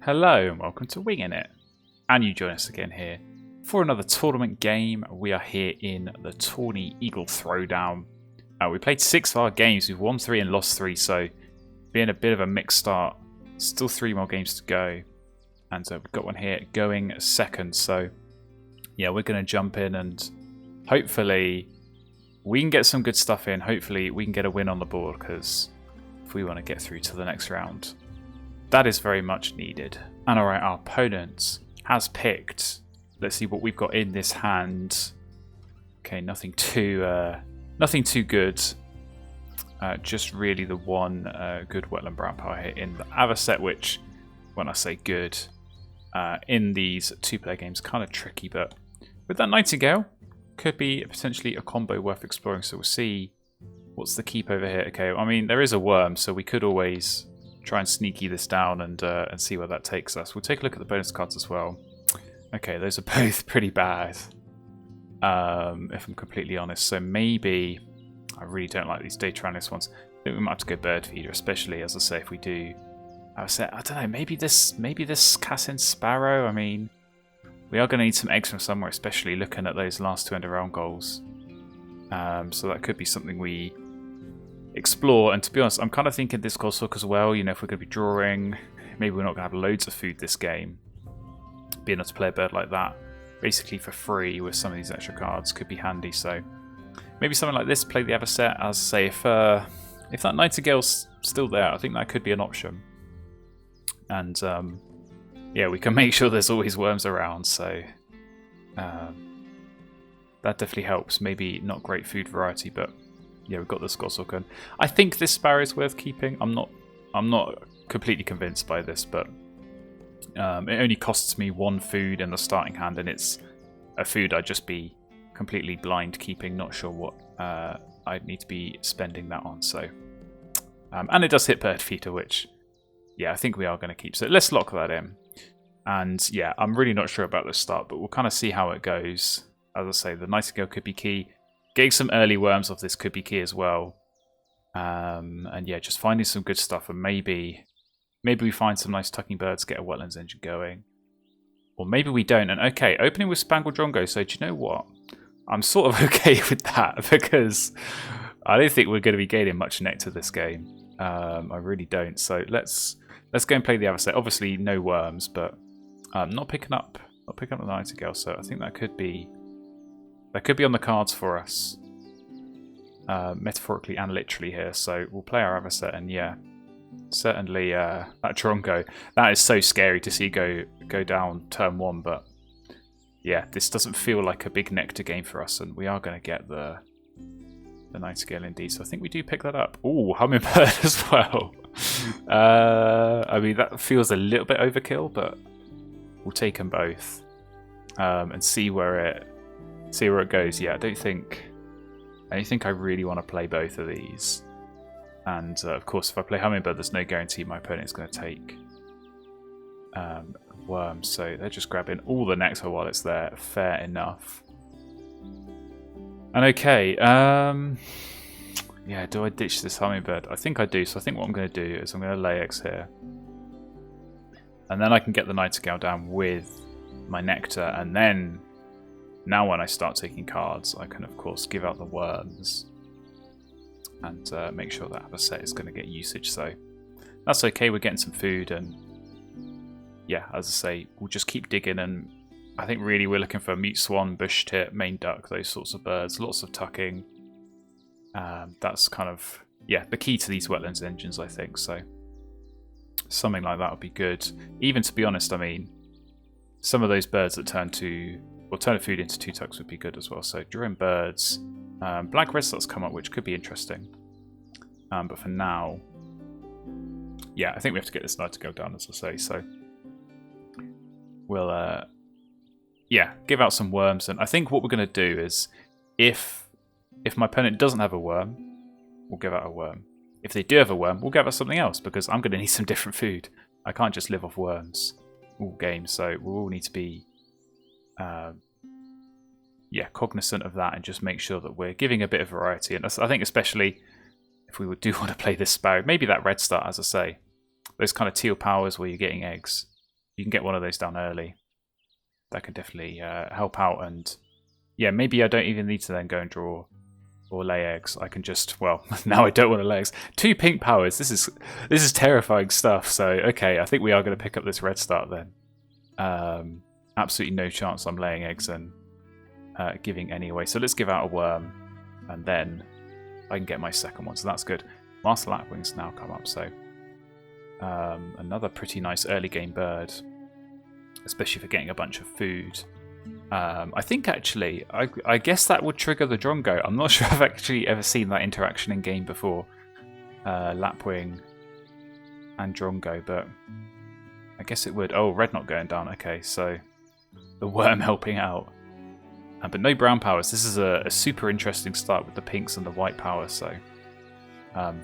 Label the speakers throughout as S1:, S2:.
S1: Hello and welcome to Wingin It, and you join us again here for another tournament game. We are here in the Tawny Eagle Throwdown. We played 6 of our games, we've won 3 and lost 3, so being a bit of a mixed start. Still 3 more games to go, and we've got one here going second, so yeah, we're going to jump in and hopefully we can get some good stuff in. Hopefully we can get a win on the board, because if we want to get through to the next round, that is very much needed. And alright, our opponent has picked. Let's see what we've got in this hand. Okay, nothing too good. Just really the one good Wetland Brown Power here in the other set, which, when I say good, in these 2-player games, kind of tricky. But with that Nightingale, could be potentially a combo worth exploring. So we'll see what's the keep over here. Okay, I mean, there is a worm, so we could always try and sneaky this down and see where that takes us. We'll take a look at the bonus cards as well. Okay, those are both pretty bad, if I'm completely honest. So maybe, I really don't like these data analyst ones. I think we might have to go bird feeder, especially, as I say, if we do. I don't know, maybe this Cassin Sparrow. I mean, we are going to need some eggs from somewhere, especially looking at those last 2 end of round goals. So that could be something we explore. And to be honest, I'm kind of thinking this goal hook as well. You know, if we're going to be drawing, maybe we're not going to have loads of food this game. Being able to play a bird like that basically for free with some of these extra cards could be handy. So maybe something like this, play the other set. As I say, if that Nightingale's still there, I think that could be an option. And yeah, we can make sure there's always worms around. So that definitely helps. Maybe not great food variety, but yeah, we've got the Goshawk. I think this Sparrow is worth keeping. I'm not completely convinced by this, but it only costs me 1 food in the starting hand, and it's a food I'd just be completely blind keeping. Not sure what I'd need to be spending that on. So, and it does hit bird feeder, which yeah, I think we are going to keep. So let's lock that in. And yeah, I'm really not sure about the start, but we'll kind of see how it goes. As I say, the Nightingale could be key. Getting some early worms off this could be key as well. And yeah, just finding some good stuff, and maybe we find some nice tucking birds, get a Wetlands engine going. Or maybe we don't. And okay, opening with Spangled Drongo. So do you know what? I'm sort of okay with that, because I don't think we're going to be gaining much nectar this game. I really don't. So let's go and play the other set. Obviously no worms, but not picking up the Nightingale. So I think that could be on the cards for us, metaphorically and literally here. So we'll play our other set, and yeah, certainly that Drongo, that is so scary to see go down turn 1. But yeah, this doesn't feel like a big nectar game for us, and we are going to get the Nightingale indeed. So I think we do pick that up. Ooh, Hummingbird as well. I mean, that feels a little bit overkill, but we'll take them both and see where it goes. Yeah, I don't think I really want to play both of these. And of course, if I play Hummingbird, there's no guarantee my opponent's going to take worms. So they're just grabbing all the nectar while it's there. Fair enough. And okay, yeah, do I ditch this Hummingbird? I think I do. So I think what I'm going to do is I'm going to lay eggs here. And then I can get the Nightingale down with my nectar, and then now when I start taking cards, I can of course give out the worms and make sure that other set is going to get usage. So that's okay, we're getting some food, and yeah, as I say, we'll just keep digging. And I think really we're looking for mute swan, bush tit, main duck, those sorts of birds, lots of tucking. That's kind of, yeah, the key to these Wetlands engines, I think. So something like that would be good. Even, to be honest, I mean, some of those birds that turn a food into 2 tucks would be good as well. So drawing birds, black red slots come up, which could be interesting. But for now, yeah, I think we have to get this Nightingale down, as I say. So we'll, yeah, give out some worms. And I think what we're going to do is, if my opponent doesn't have a worm, we'll give out a worm. If they do have a worm, we'll give out something else, because I'm going to need some different food. I can't just live off worms all game. So we'll all need to be yeah, cognizant of that, and just make sure that we're giving a bit of variety. And I think especially if we do want to play this Sparrow, maybe that red start, as I say, those kind of teal powers where you're getting eggs, you can get one of those down early. That could definitely help out. And yeah, maybe I don't even need to then go and draw or lay eggs. I can just, well, now I don't want to lay eggs. 2 pink powers. This is terrifying stuff. So okay, I think we are going to pick up this red start then. Absolutely no chance I'm laying eggs and giving any away. So let's give out a worm, and then I can get my second one. So that's good. Master Lapwings now come up. So another pretty nice early game bird, especially for getting a bunch of food. I think actually, I guess that would trigger the Drongo. I'm not sure I've actually ever seen that interaction in game before, Lapwing and Drongo, but I guess it would. Oh, red not going down. Okay, so the worm helping out, but no brown powers. This is a super interesting start with the pinks and the white power. So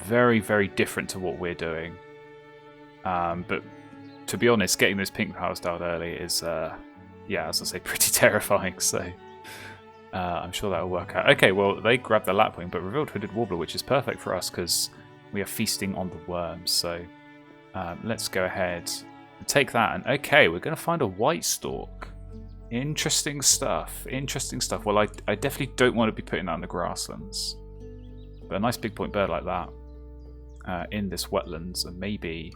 S1: very, very different to what we're doing. But to be honest, getting those pink powers down early is, yeah, as I say, pretty terrifying. So I'm sure that'll work out. Okay, well, they grabbed the Lapwing, but revealed Hooded Warbler, which is perfect for us because we are feasting on the worms. So let's go ahead and take that. And okay, we're going to find a white stork. Interesting stuff. Interesting stuff. Well, I definitely don't want to be putting that in the grasslands. But a nice big point bird like that in this wetlands, and maybe...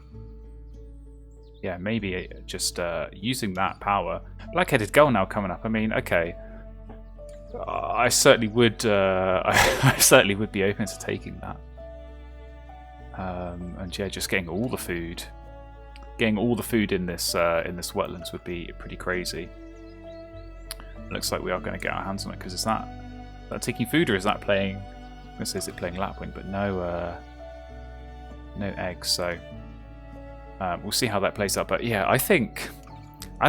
S1: yeah, maybe just using that power. Black-headed gull now coming up. I mean, okay, I certainly would. I certainly would be open to taking that. And yeah, just getting all the food, in this wetlands would be pretty crazy. Looks like we are going to get our hands on it because is that taking food or is that playing? I was going to say is it playing Lapwing, but no eggs. So. We'll see how that plays out, but yeah, I think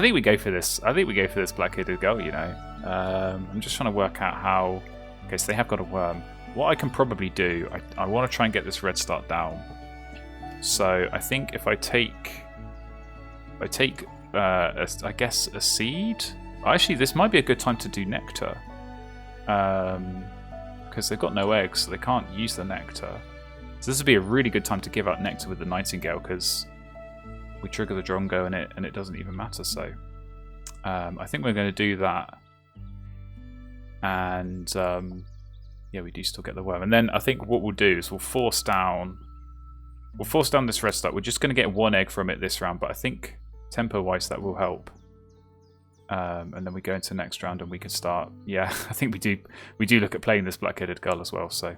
S1: we go for this. I think we go for this black-headed gull. You know, I'm just trying to work out how. Okay, so they have got a worm. What I can probably do, I want to try and get this red start down. So I think if I take, I guess a seed. Actually, this might be a good time to do nectar, because they've got no eggs, so they can't use the nectar. So this would be a really good time to give out nectar with the nightingale, because we trigger the Drongo and it doesn't even matter. So I think we're going to do that, and yeah, we do still get the worm. And then I think what we'll do is we'll force down this red start. We're just going to get 1 egg from it this round, but I think tempo wise that will help. And then we go into the next round and we can start. Yeah, I think we do look at playing this black-headed gull as well. So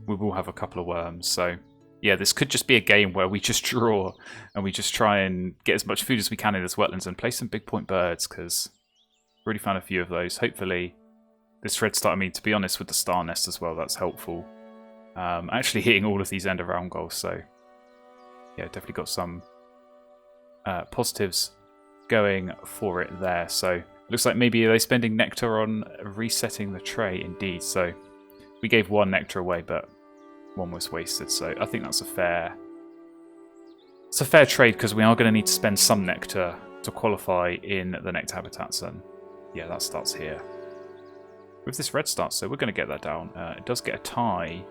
S1: we will have a couple of worms. So yeah, this could just be a game where we just draw and we just try and get as much food as we can in this wetlands and play some big point birds, because I've already found a few of those. Hopefully this red start, I mean, to be honest, with the star nest as well, that's helpful. Actually hitting all of these end of round goals. So yeah, definitely got some positives going for it there. So looks like maybe they're spending nectar on resetting the tray. Indeed. So we gave 1 nectar away, but 1 was wasted. So I think that's a fair trade, because we are going to need to spend some nectar to qualify in the nectar habitats. And yeah, that starts here with this red start. So we're going to get that down. It does get a tie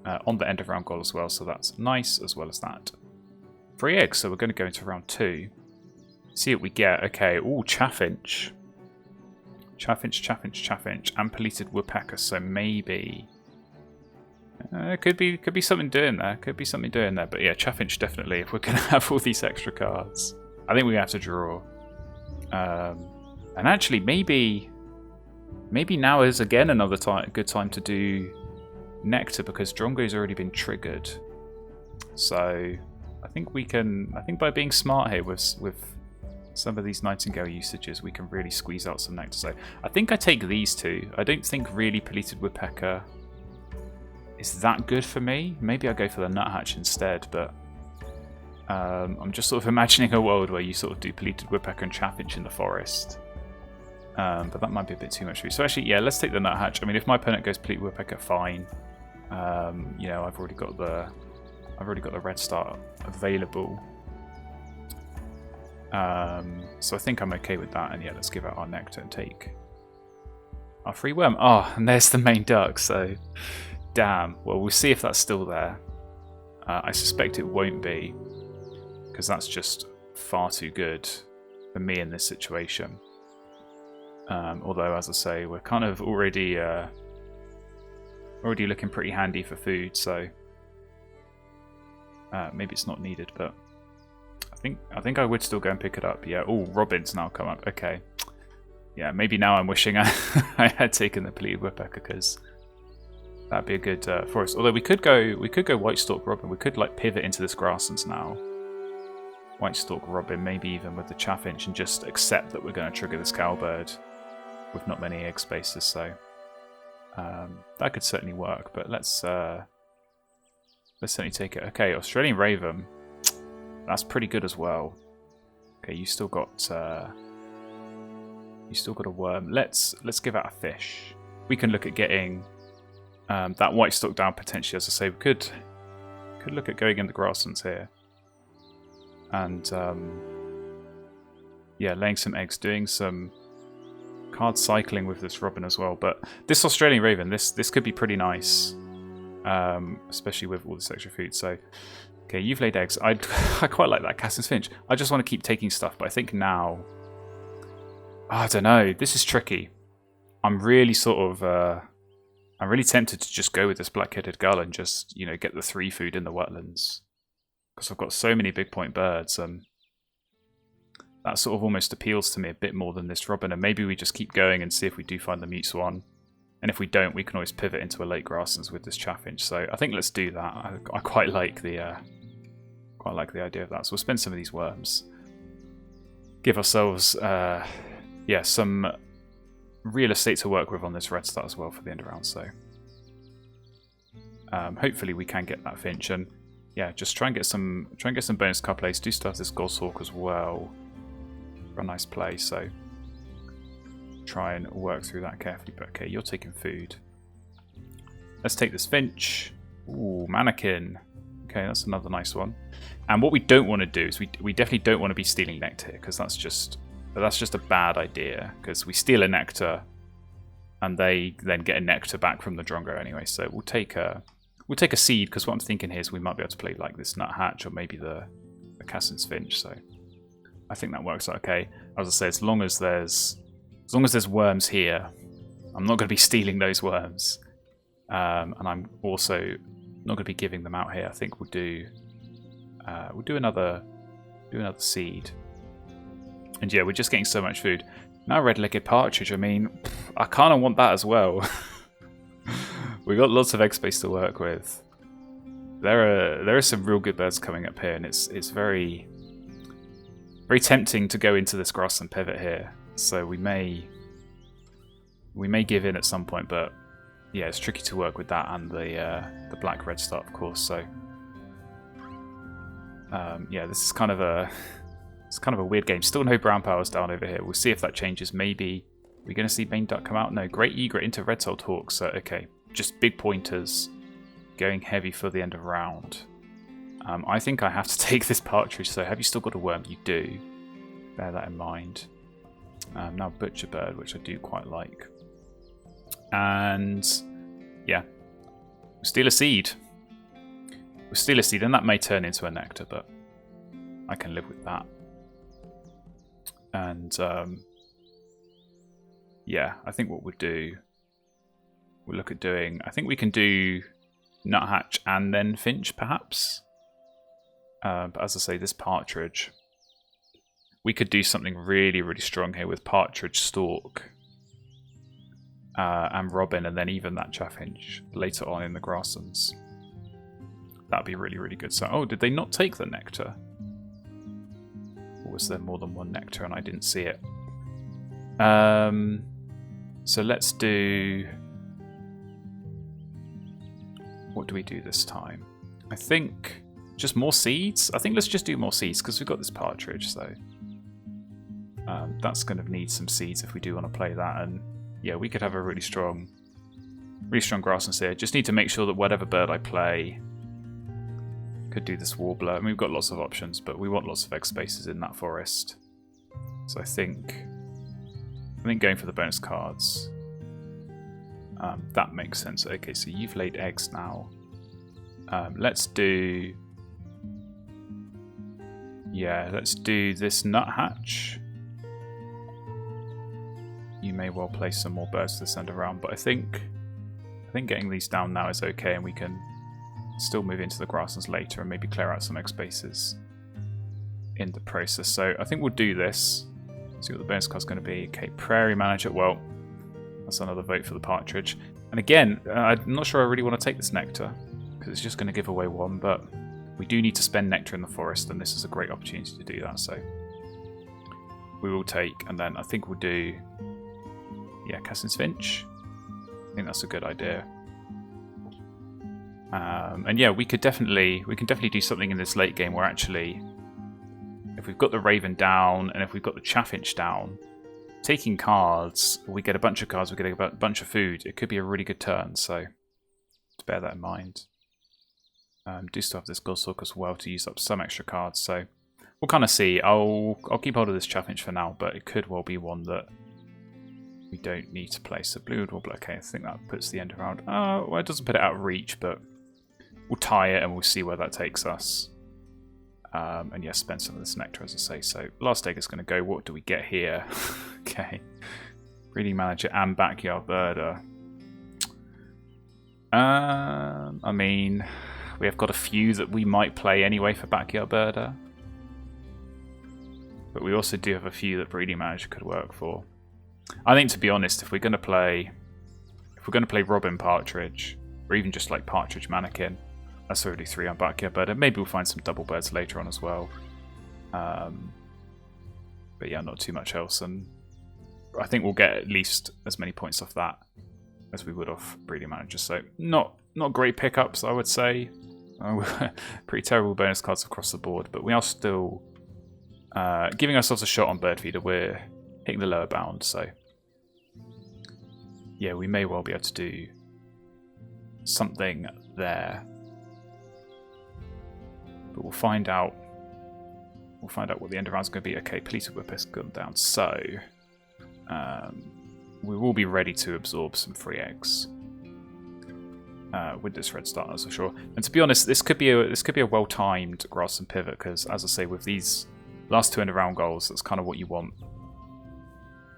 S1: on the end of round goal as well. So that's nice, as well as that. 3 eggs, so we're going to go into round 2. See what we get. Okay, ooh, chaffinch, and pelleted woodpecker. So maybe could be something doing there. But yeah, chaffinch definitely. If we're going to have all these extra cards, I think we have to draw. And actually, maybe now is again another good time to do nectar, because Drongo's already been triggered. So I think we can. I think by being smart here with some of these nightingale usages, we can really squeeze out some nectar. So I think I take these 2. I don't think really pelleted woodpecker is that good for me. Maybe I go for the nuthatch instead. But I'm just sort of imagining a world where you sort of do pelleted woodpecker and chaffinch in the forest. But that might be a bit too much for you. So actually, yeah, let's take the nuthatch. I mean, if my opponent goes pelleted woodpecker, fine. You know, I've already got the red start available. So I think I'm okay with that. And yeah, let's give out our nectar and take our free worm. Oh, and there's the main duck. So damn. Well, we'll see if that's still there. I suspect it won't be, because that's just far too good for me in this situation. Although, as I say, we're kind of already looking pretty handy for food, so maybe it's not needed, but I think I would still go and pick it up. Yeah. Oh, Robin's now come up. Okay. Yeah, maybe now I'm wishing I had taken the polluted woodpecker, because that'd be a good forest. Although we could go white stalk robin. We could like pivot into this grasslands now. White stalk robin, maybe even with the chaffinch, and just accept that we're going to trigger this cowbird with not many egg spaces. So that could certainly work. But let's certainly take it. Okay, Australian raven. That's pretty good as well. Okay, you still got a worm. Let's give out a fish. We can look at getting that white stalk down potentially. As I say, we could look at going in the grasslands here, and yeah, laying some eggs, doing some card cycling with this robin as well. But this Australian raven, this could be pretty nice, especially with all this extra food. So. Okay, you've laid eggs. I quite like that Cassin's finch. I just want to keep taking stuff, but I think now... I don't know. This is tricky. I'm really sort of... I'm really tempted to just go with this black-headed gull and just, you know, get the 3 food in the wetlands. Because I've got so many big point birds. That sort of almost appeals to me a bit more than this robin. And maybe we just keep going and see if we do find the mute swan. And if we don't, we can always pivot into a late grasslands with this chaffinch. So I think let's do that. I quite like the idea of that. So we'll spend some of these worms. Give ourselves, yeah, some real estate to work with on this red start as well for the end of round. So hopefully we can get that finch, and yeah, just try and get some bonus card plays. Do still have this goshawk as well for a nice play. So. Try and work through that carefully. But okay, you're taking food. Let's take this finch. Ooh, mannequin. Okay, that's another nice one. And what we don't want to do is we definitely don't want to be stealing nectar here, because that's just a bad idea. Because we steal a nectar, and they then get a nectar back from the drongo anyway. So we'll take a seed, because what I'm thinking here is we might be able to play like this nuthatch or maybe the Cassin's finch. So I think that works out okay. As I say, as long as there's worms here, I'm not going to be stealing those worms, and I'm also not going to be giving them out here. I think we'll do another seed, and yeah, we're just getting so much food now. Red-legged partridge. I mean, I kind of want that as well. We got lots of egg space to work with. There are some real good birds coming up here, and it's very tempting to go into this grassland pivot here. So we may give in at some point, but yeah, it's tricky to work with that and the black red start, of course. So yeah, this is kind of a weird game. Still no brown powers down over here. We'll see if that changes. Maybe we're going to see Bane Duck come out. No, Great Egret into red-tailed hawk. So okay, just big pointers going heavy for the end of round. I think I have to take this partridge. So have you still got a worm? You do. Bear that in mind. Now butcher bird, which I do quite like, and yeah, we'll steal a seed. And that may turn into a nectar, but I can live with that. And yeah, I think what we'll do, we'll look at doing. I think we can do nuthatch and then finch, perhaps. But as I say, this partridge. We could do something really, really strong here with partridge, stork, and robin, and then even that chaffinch later on in the grasslands. That'd be really, really good. So, oh, did they not take the nectar? Or was there more than one nectar and I didn't see it? So let's do... What do we do this time? I think just more seeds? I think let's just do more seeds, because we've got this partridge, so... that's going to need some seeds if we do want to play that, and yeah, we could have a really strong grasslands here. Just need to make sure that whatever bird I play could do this warbler. I mean, we've got lots of options, but we want lots of egg spaces in that forest. So I think going for the bonus cards, that makes sense. Okay, so you've laid eggs now. Let's do... Yeah, let's do this nuthatch. You may well place some more birds to send around, but I think getting these down now is okay, and we can still move into the grasslands later and maybe clear out some egg spaces in the process. So I think we'll do this. See what the bonus card's going to be. Okay, Prairie Manager. Well, that's another vote for the partridge. And again, I'm not sure I really want to take this nectar, because it's just going to give away one, but we do need to spend nectar in the forest, and this is a great opportunity to do that, so we will take, and then I think we'll do, yeah, Cassin's Finch. I think that's a good idea. And yeah, we can definitely do something in this late game where actually, if we've got the Raven down and if we've got the Chaffinch down, taking cards, we get a bunch of cards, we get a bunch of food. It could be a really good turn, so to bear that in mind. Do still have this Goshawk as well to use up some extra cards, so we'll kind of see. I'll keep hold of this Chaffinch for now, but it could well be one that we don't need to play. So Blue Warbler, okay, I think that puts the end around. Well, it doesn't put it out of reach, but we'll tie it and we'll see where that takes us. And yeah, spend some of this nectar, as I say. So last egg is going to go. What do we get here? Okay, Breeding Manager and Backyard Birder. I mean, we have got a few that we might play anyway for Backyard Birder, but we also do have a few that Breeding Manager could work for. I think, to be honest, if we're going to play Robin Partridge, or even just like Partridge Mannequin, that's already 3 on Backyard Birder. Maybe we'll find some double birds later on as well. But yeah, not too much else, and I think we'll get at least as many points off that as we would off Breeding Manager. So not great pickups, I would say. Pretty terrible bonus cards across the board, but we are still giving ourselves a shot on Bird Feeder. We're hitting the lower bound, so yeah, we may well be able to do something there. But we'll find out. We'll find out what the end of round is going to be. Okay, Polluted Whip has gone down, so we will be ready to absorb some free eggs with this red start, that's for sure. And to be honest, this could be a well-timed Grassland pivot, because, as I say, with these last 2 end of round goals, that's kind of what you want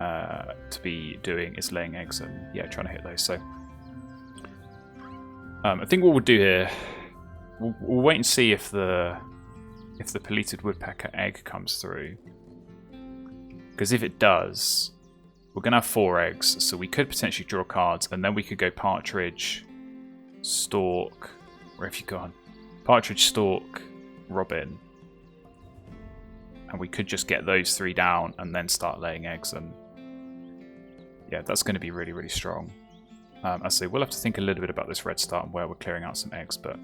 S1: to be doing, is laying eggs and yeah, trying to hit those. So I think what we'll do here, we'll wait and see if the Polluted Woodpecker egg comes through, because if it does, we're going to have 4 eggs, so we could potentially draw cards, and then we could go Partridge, Stork, where have you gone? Partridge, Stork, Robin, and we could just get those 3 down and then start laying eggs, and yeah, that's going to be really, really strong. I say we'll have to think a little bit about this red start and where we're clearing out some eggs, but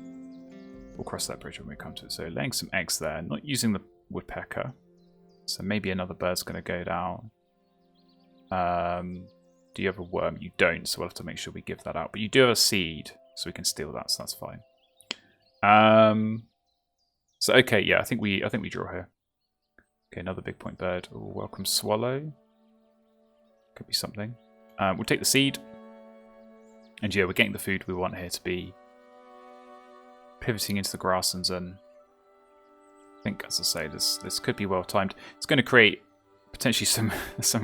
S1: we'll cross that bridge when we come to it. So laying some eggs there, not using the woodpecker, so maybe another bird's going to go down. Do you have a worm? You don't, so we'll have to make sure we give that out. But you do have a seed, so we can steal that, so that's fine. So okay, yeah, I think we draw here. Okay, another big point bird. Ooh, welcome swallow. Could be something. We'll take the seed. And yeah, we're getting the food we want here to be pivoting into the grasslands, and I think, as I say, this could be well timed. It's going to create potentially some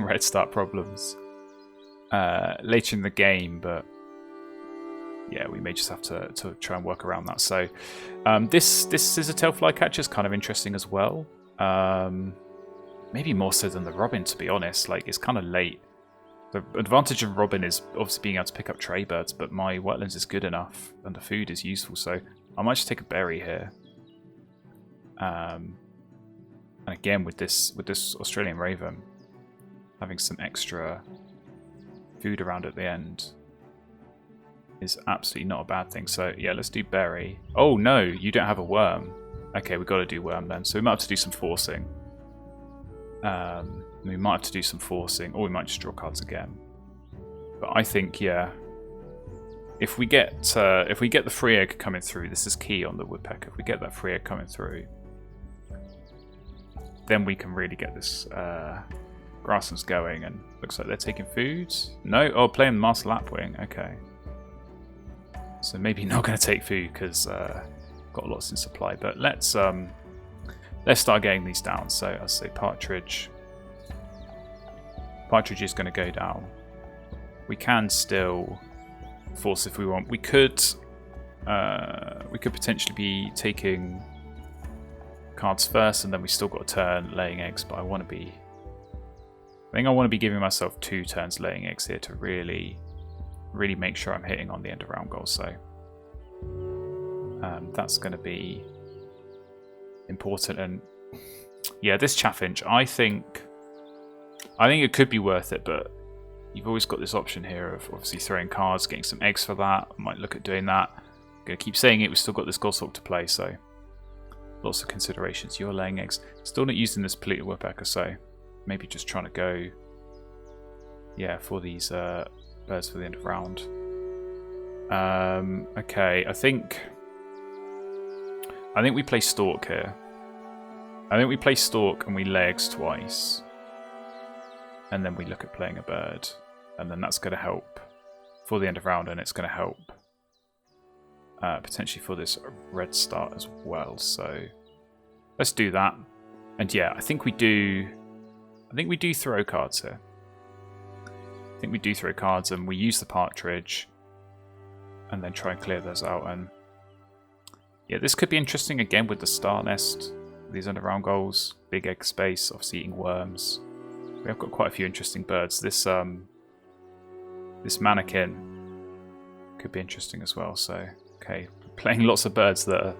S1: red start problems later in the game, but yeah, we may just have to try and work around that. So this Scissor-tail flycatcher is kind of interesting as well. Maybe more so than the robin, to be honest. Like, it's kind of late. The advantage of robin is obviously being able to pick up tray birds, but my wetlands is good enough and the food is useful, so I might just take a berry here. And again, with this Australian raven, having some extra food around at the end is absolutely not a bad thing. So yeah, let's do berry. Oh no, you don't have a worm. Okay, we've got to do worm then. So we might have to do some forcing. We might have to do some forcing, or we might just draw cards again. But I think, yeah, if we get the free egg coming through, this is key on the woodpecker. If we get that free egg coming through, then we can really get this grasslands going. And looks like they're taking food. No, oh, playing Master Lapwing. Okay, so maybe not going to take food because got lots in supply. But let's start getting these down. So I'll say partridge. Partridge is going to go down. We can still force if we want. We could potentially be taking cards first, and then we still got a turn laying eggs. But I think I want to be giving myself 2 turns laying eggs here to really make sure I'm hitting on the end of round goals. So that's going to be important. And yeah, this chaffinch, I think it could be worth it, but you've always got this option here of obviously throwing cards, getting some eggs for that. I might look at doing that. I'm going to keep saying it. We've still got this goshawk to play, so lots of considerations. You're laying eggs. Still not using this polluted woodpecker, so maybe just trying to go, yeah, for these birds for the end of round. Okay, I think we play Stork here. I think we play Stork and we lay eggs twice. And then we look at playing a bird. And then that's going to help for the end of round, and it's going to help potentially for this red start as well. So let's do that. And yeah, I think we do throw cards here. I think we do throw cards, and we use the partridge and then try and clear those out. And yeah, this could be interesting again with the star nest, these underground goals, big egg space, obviously eating worms. We have got quite a few interesting birds. This mannequin could be interesting as well. So okay, playing lots of birds that are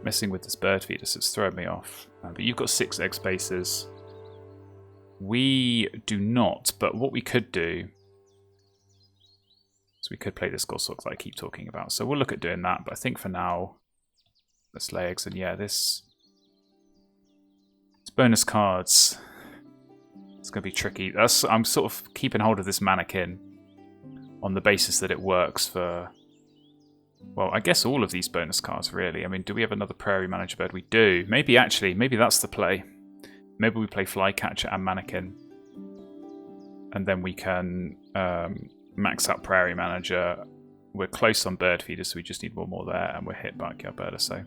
S1: messing with this bird feeder, so it's throwing me off. But you've got 6 egg spaces. We do not, but what we could do is we could play this goshawk that I keep talking about. So we'll look at doing that, but I think for now, let's lay eggs. And yeah, it's bonus cards. It's going to be tricky. I'm sort of keeping hold of this mannequin on the basis that it works for, well, I guess all of these bonus cards, really. I mean, do we have another prairie manager bird? We do. Maybe that's the play. Maybe we play flycatcher and mannequin. And then we can max out prairie manager. We're close on bird feeder, so we just need one more there, and we're hit backyard birder. So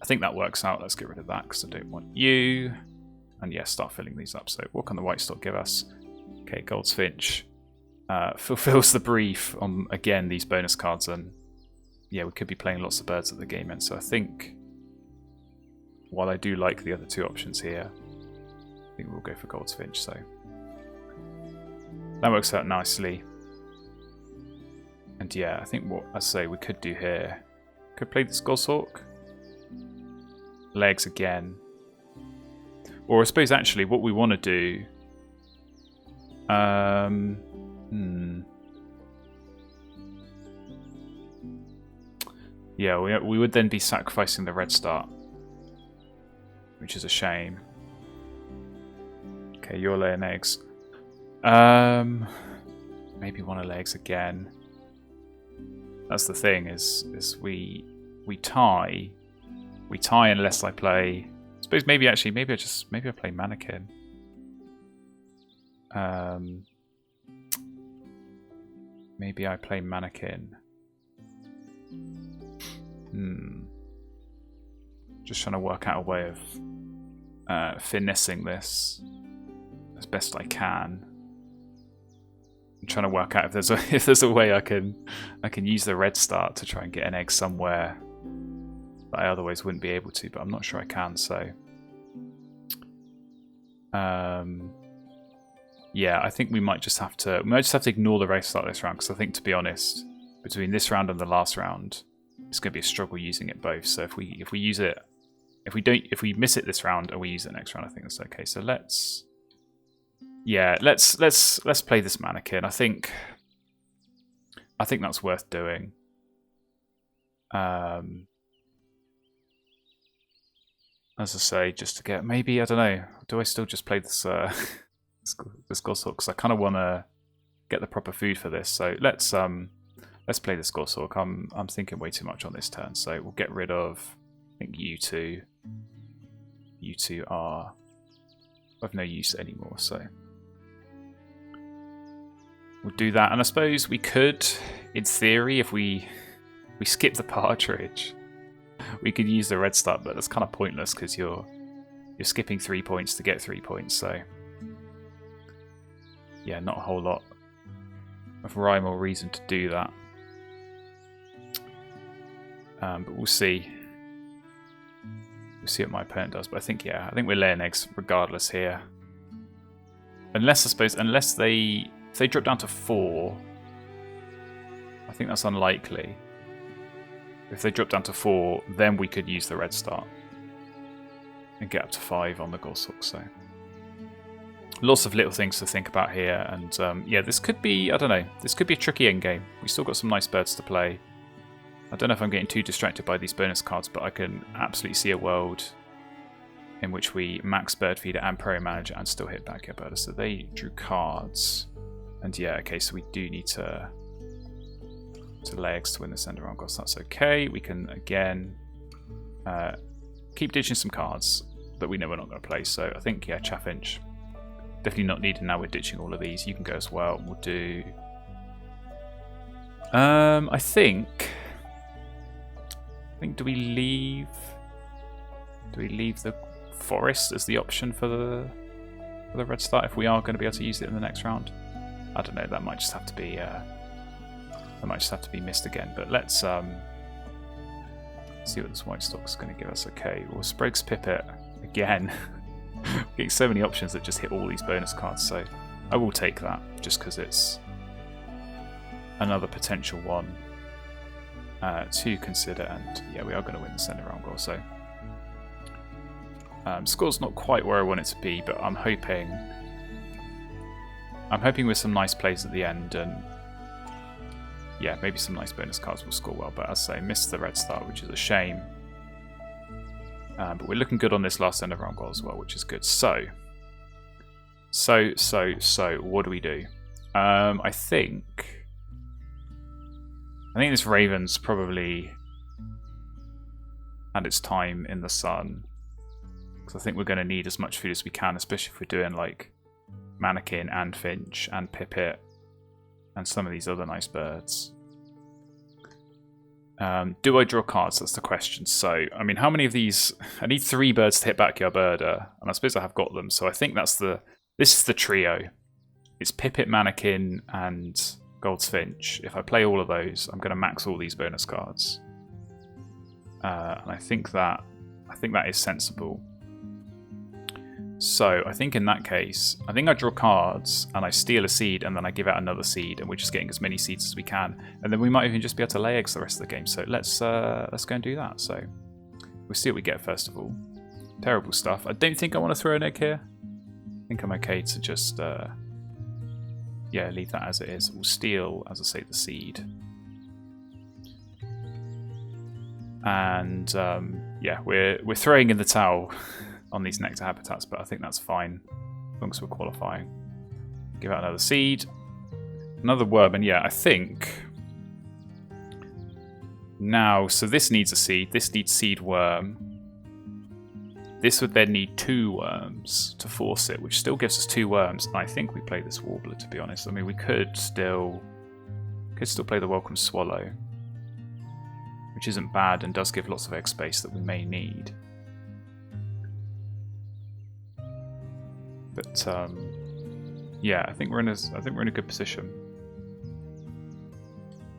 S1: I think that works out. Let's get rid of that because I don't want you. And yeah, start filling these up. So what can the white stock give us? Okay, Goldsfinch fulfills the brief on, again, these bonus cards. And yeah, we could be playing lots of birds at the game end. So I think, while I do like the other 2 options here, I think we'll go for Goldsfinch. So that works out nicely. And yeah, I think what I say we could do here, could play this goshawk, legs again. Or I suppose actually what we want to do, yeah, we would then be sacrificing the red start, which is a shame. Okay, you're laying eggs. Maybe want to lay eggs again. That's the thing, is we tie unless I play. I suppose maybe I play mannequin. Maybe I play mannequin. Just trying to work out a way of finessing this as best I can. I'm trying to work out if there's a way I can use the red start to try and get an egg somewhere that I otherwise wouldn't be able to, but I'm not sure I can. So yeah, I think we might just have to ignore the red start this round, because I think, to be honest, between this round and the last round, it's going to be a struggle using it both. So if we use it, if we miss it this round and we use it next round, I think that's okay. So let's play this mannequin. I think that's worth doing. As I say, just to get, maybe, I don't know, do I still just play this this goshawk, because I kind of want to get the proper food for this. So let's play this goshawk. I'm thinking way too much on this turn, so we'll get rid of, I think, you two are of no use anymore, so we'll do that. And I suppose we could, in theory, if we skip the partridge, we could use the red start, but that's kind of pointless because you're skipping 3 points to get 3 points. So yeah, not a whole lot of rhyme or reason to do that. But we'll see. We'll see what my opponent does. But I think we're laying eggs regardless here. Unless, I suppose, if they drop down to 4, I think that's unlikely. If they drop down to 4, then we could use the red start and get up to 5 on the Goshawk. So lots of little things to think about here. And yeah, this could be, I don't know, this could be a tricky endgame. We still got some nice birds to play. I don't know if I'm getting too distracted by these bonus cards, but I can absolutely see a world in which we max bird feeder and prairie manager and still hit backyard birder. So they drew cards. And yeah, okay, so we do need to lay eggs to win this end around Goss. That's okay. We can again keep ditching some cards that we know we're not going to play. So I think, yeah, Chaffinch. Definitely not needed now. We're ditching all of these. You can go as well. We'll do... I think, do we leave the forest as the option for the red start if we are going to be able to use it in the next round? I don't know. That might just have to be missed again. But let's see what this white stock's going to give us. Okay, well, Sprague's Pipit again. Getting so many options that just hit all these bonus cards. So I will take that just because it's another potential one to consider. And yeah, we are going to win the center round goal. So score's not quite where I want it to be, but I'm hoping with some nice plays at the end, and yeah, maybe some nice bonus cards will score well. But as I say, missed the red start, which is a shame. But we're looking good on this last end of round goal as well, which is good. So what do we do? I think this Raven's probably had its time in the sun, because I think we're going to need as much food as we can, especially if we're doing like Mannequin and Finch and Pipit and some of these other nice birds. Do I draw cards? That's the question. So, I mean, how many of these? I need 3 birds to hit backyard birder, and I suppose I have got them. So I think this is the trio. It's Pipit, Mannequin, and Gold's Finch. If I play all of those, I'm going to max all these bonus cards. And I think that is sensible. So I think in that case, I think I draw cards and I steal a seed and then I give out another seed, and we're just getting as many seeds as we can, and then we might even just be able to lay eggs the rest of the game. So let's go and do that. So we'll see what we get first of all. Terrible stuff. I don't think I want to throw an egg here. I think I'm okay to just yeah, leave that as it is. We'll steal, as I say, the seed. And yeah, we're throwing in the towel on these nectar habitats, but I think that's fine as long as we're qualifying. Give out another seed, another worm, and yeah, I think now, so this needs a seed, this needs seed worm. This would then need 2 worms to force it, which still gives us 2 worms. And I think we play this warbler, to be honest. I mean, we could still play the welcome swallow, which isn't bad and does give lots of egg space that we may need. But yeah, I think we're in a good position.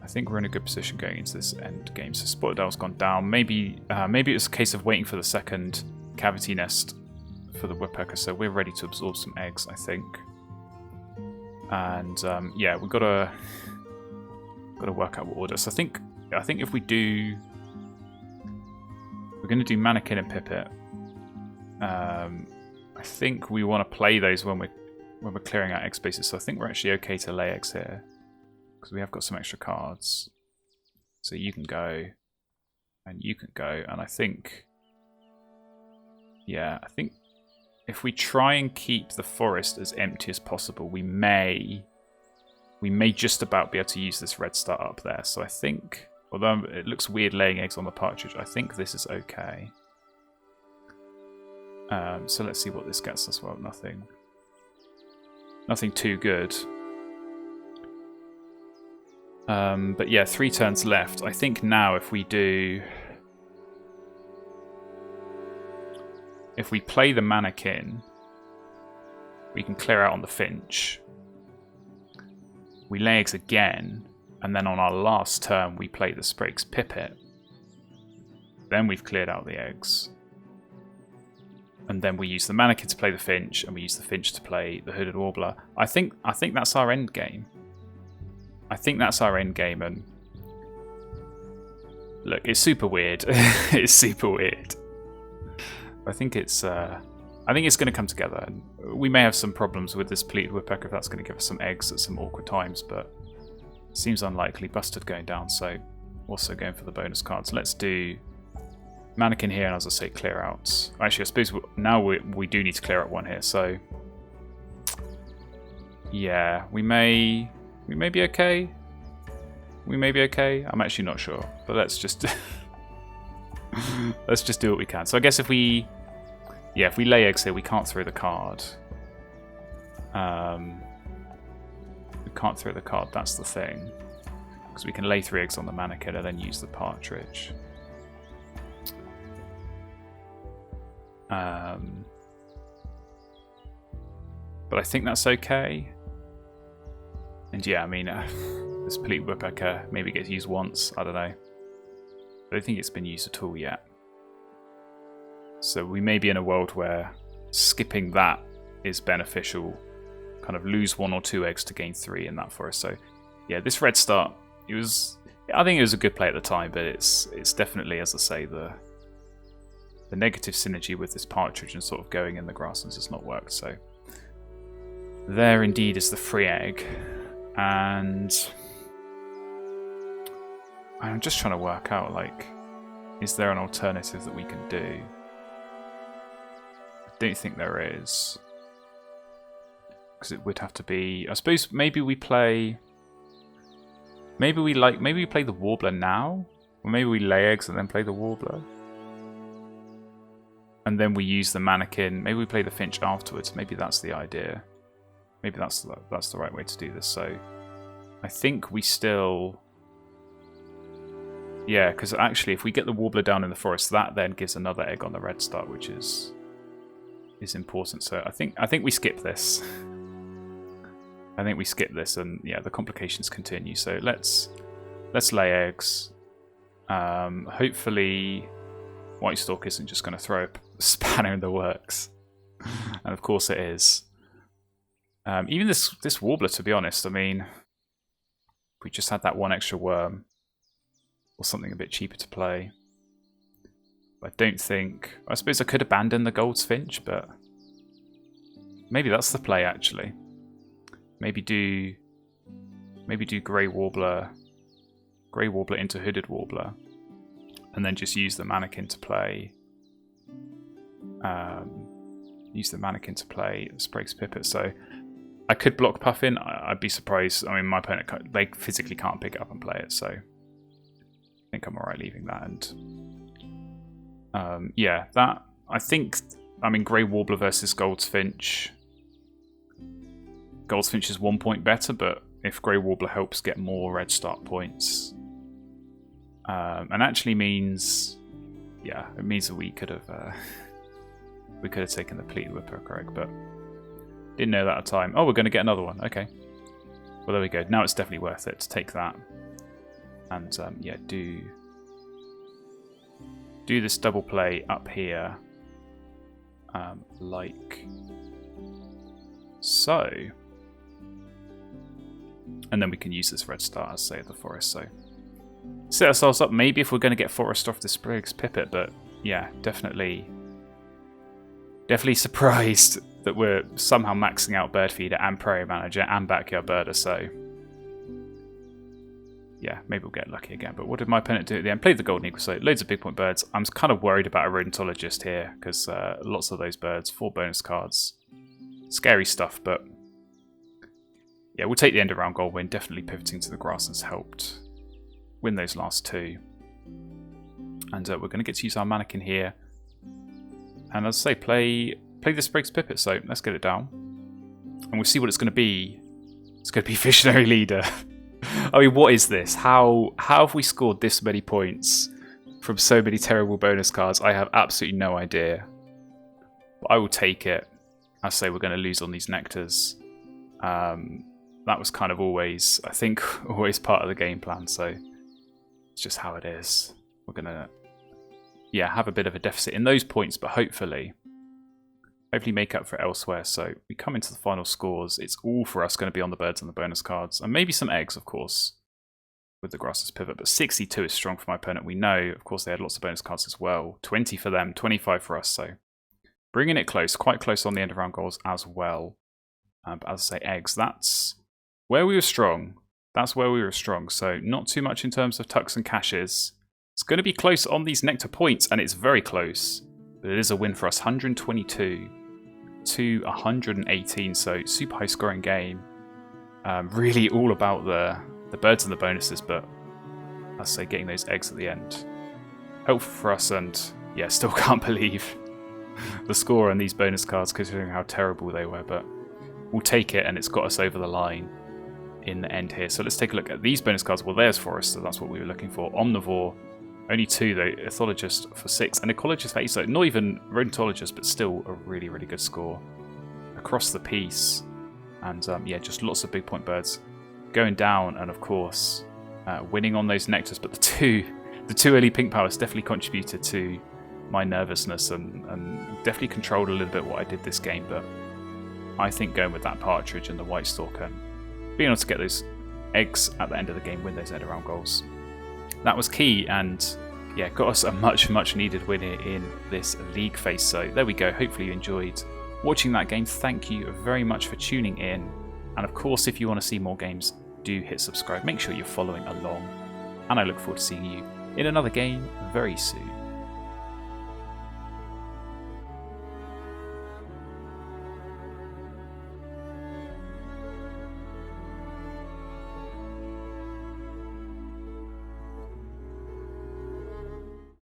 S1: I think we're in a good position going into this end game. So Spotted Owl's gone down. Maybe it was a case of waiting for the second cavity nest for the woodpecker. So we're ready to absorb some eggs, I think. And yeah, we've got to work out what order. So I think if we do, we're going to do Mannequin and Pipit. I think we want to play those when we're clearing out egg spaces. So I think we're actually okay to lay eggs here, because we have got some extra cards. So you can go, and you can go, and I think, yeah, I think if we try and keep the forest as empty as possible, we may just about be able to use this red star up there. So I think, although it looks weird laying eggs on the partridge, I think this is okay. So let's see what this gets us. Well, nothing too good. But yeah, 3 turns left. I think now if we do if we play the mannequin, we can clear out on the finch. We lay eggs again, and then on our last turn we play the Sprague's Pipit. Then we've cleared out the eggs. And then we use the mannequin to play the finch, and we use the finch to play the hooded warbler. I think that's our end game. I think that's our end game, and look, it's super weird. It's super weird. I think it's going to come together, and we may have some problems with this pleated woodpecker if that's going to give us some eggs at some awkward times, but it seems unlikely. Busted going down, so also going for the bonus cards. Let's do mannequin here, and as I say, clear out. Actually, I suppose now we do need to clear out one here, so yeah, we may be okay. We may be okay. I'm actually not sure, but let's just let's just do what we can. So I guess if we lay eggs here, we can't throw the card. We can't throw the card. That's the thing, because we can lay 3 eggs on the mannequin and then use the partridge. But I think that's okay. And yeah, I mean, this pleated woodpecker maybe gets used once. I don't know. I don't think it's been used at all yet. So we may be in a world where skipping that is beneficial. Kind of lose 1 or 2 eggs to gain 3 in that forest. So yeah, this red start, I think it was a good play at the time, but it's definitely, as I say, the negative synergy with this partridge and sort of going in the grasslands has not worked. So there indeed is the free egg, and I'm just trying to work out, like, is there an alternative that we can do? I don't think there is, because it would have to be, I suppose maybe we play the warbler now, or maybe we lay eggs and then play the warbler. And then we use the mannequin. Maybe we play the finch afterwards. Maybe that's the idea. Maybe that's the right way to do this. So I think we still... Yeah, because actually if we get the warbler down in the forest, that then gives another egg on the red start, which is important. So I think we skip this. I think we skip this, and yeah, the complications continue. So let's lay eggs. Hopefully White Stork isn't just going to throw a spanner in the works, and of course it is. Even this warbler, to be honest, I mean, if we just had that 1 extra worm or something a bit cheaper to play, I don't think. I suppose I could abandon the gold's finch, but maybe that's the play actually. Maybe do grey warbler into hooded warbler, and then just use the mannequin to play. Use the mannequin to play Sprague's Pipit. So I could block Puffin. I'd be surprised. I mean, my opponent, they physically can't pick it up and play it. So I think I'm alright leaving that. And yeah, that I think. I mean, grey warbler versus gold's finch. Gold's finch is 1 point better, but if grey warbler helps get more red start points. And actually means, yeah, it means that we could have taken the pleated woodpecker egg, but didn't know that at the time. Oh, we're going to get another one. Okay, well there we go. Now it's definitely worth it to take that, and yeah, do this double play up here, like so, and then we can use this red star as say the forest. So set ourselves up maybe if we're going to get forest off the Sprague's Pipit, but yeah, definitely surprised that we're somehow maxing out bird feeder and prairie manager and backyard birder. So yeah, maybe we'll get lucky again. But what did my opponent do at the end? Played the golden eagle, so loads of big point birds. I'm kind of worried about a rodentologist here because lots of those birds, 4 bonus cards, scary stuff. But yeah, we'll take the end of round gold win. Definitely pivoting to the grasslands helped win those last 2, and we're going to get to use our mannequin here, and as I say, play the Sprague's Pipit. So let's get it down, and we'll see what it's going to be. It's going to be Visionary Leader. I mean, what is this? How have we scored this many points from so many terrible bonus cards? I have absolutely no idea. But I will take it. I say we're going to lose on these nectars. That was kind of always, I think, always part of the game plan. So it's just how it is. We're going to, yeah, have a bit of a deficit in those points, but hopefully make up for it elsewhere. So we come into the final scores. It's all for us going to be on the birds and the bonus cards, and maybe some eggs, of course, with the grasses pivot. But 62 is strong for my opponent. We know, of course, they had lots of bonus cards as well. 20 for them, 25 for us. So bringing it close, quite close on the end of round goals as well. But as I say, eggs, that's where we were strong. That's where we were strong. So not too much in terms of tucks and cashes. It's going to be close on these nectar points, and it's very close. But it is a win for us, 122 to 118. So super high scoring game. Really all about the birds and the bonuses, but as I say, getting those eggs at the end. Helpful for us, and yeah, still can't believe the score on these bonus cards considering how terrible they were, but we'll take it, and it's got us over the line in the end here. So let's take a look at these bonus cards. Well, there's Forest, so that's what we were looking for. Omnivore, only 2 though. Ethologist for 6, and Ecologist for 8, so not even Rodentologist, but still a really, really good score across the piece. And yeah, just lots of big point birds going down, and of course winning on those nectars. But the two early pink powers definitely contributed to my nervousness, and definitely controlled a little bit what I did this game. But I think going with that partridge and the white stalker, being able to get those eggs at the end of the game, win those end around goals, that was key, and yeah, got us a much needed win here in this league phase. So there we go. Hopefully you enjoyed watching that game. Thank you very much for tuning in, and of course, if you want to see more games, do hit subscribe. Make sure you're following along, and I look forward to seeing you in another game very soon.